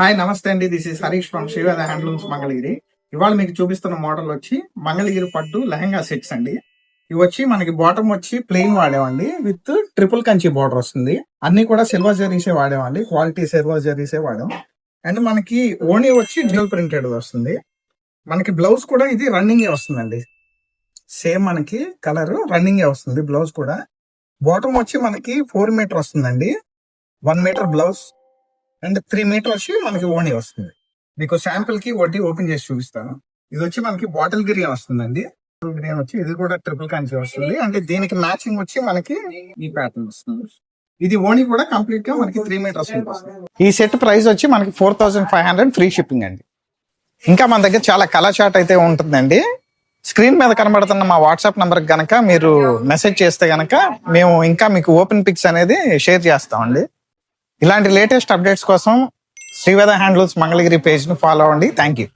Hi నమస్తే అండి. This is Harish from Sri Veda handlooms Mangalagiri. ఇవాళ మీకు చూపిస్తున్న మోడల్ వచ్చి మంగళగిరి పట్టు లెహంగా సెట్స్ అండి. ఇవి వచ్చి మనకి బాటమ్ వచ్చి ప్లెయిన్ వాడేవండి, విత్ ట్రిపుల్ కంచి బార్డర్ వస్తుంది. అన్ని కూడా సిల్వర్ జరీసే వాడేవండి, క్వాలిటీ సిల్వర్ జరీసే వాడాం. అండ్ మనకి ఓణీ వచ్చి డ్యూల్ ప్రింటెడ్ వస్తుంది. మనకి బ్లౌజ్ కూడా ఇది రన్నింగ్ వస్తుందండి. సేమ్ మనకి కలర్ రన్నింగ్ వస్తుంది బ్లౌజ్ కూడా. బాటమ్ వచ్చి మనకి 4 మీటర్ వస్తుందండి, 1 మీటర్ బ్లౌజ్ అండ్ 3 మీటర్ వచ్చి మనకి ఓణీ వస్తుంది. మీకు శాంపుల్ కి వడ్డీ ఓపెన్ చేసి చూపిస్తాను. ఇది వచ్చి మనకి బాటిల్ గ్రీన్ వస్తుందండి. గ్రీన్ వచ్చి ఇది కూడా ట్రిపుల్ కంచి వస్తుంది. అంటే దీనికి మ్యాచింగ్ వచ్చి మనకి ఈ ప్యాటర్న్ వస్తుంది. ఇది ఓణీ కూడా కంప్లీట్ గా మనకి 3 మీటర్స్ వస్తుంది. ఈ సెట్ ప్రైస్ వచ్చి మనకి 4500 ఫ్రీ షిప్పింగ్ అండి. ఇంకా మన దగ్గర చాలా కలర్ చార్ట్ అయితే ఉంటుందండి. స్క్రీన్ మీద కనబడుతున్న మా వాట్సాప్ నంబర్ గనక మీరు మెసేజ్ చేస్తే గనక మేము ఇంకా మీకు ఓపెన్ పిక్స్ అనేది షేర్ చేస్తామండి. ఇలాంటి లేటెస్ట్ అప్డేట్స్ కోసం శ్రీవేద హ్యాండ్లూమ్స్ మంగళగిరి పేజ్ ను ఫాలో అవ్వండి. Thank you.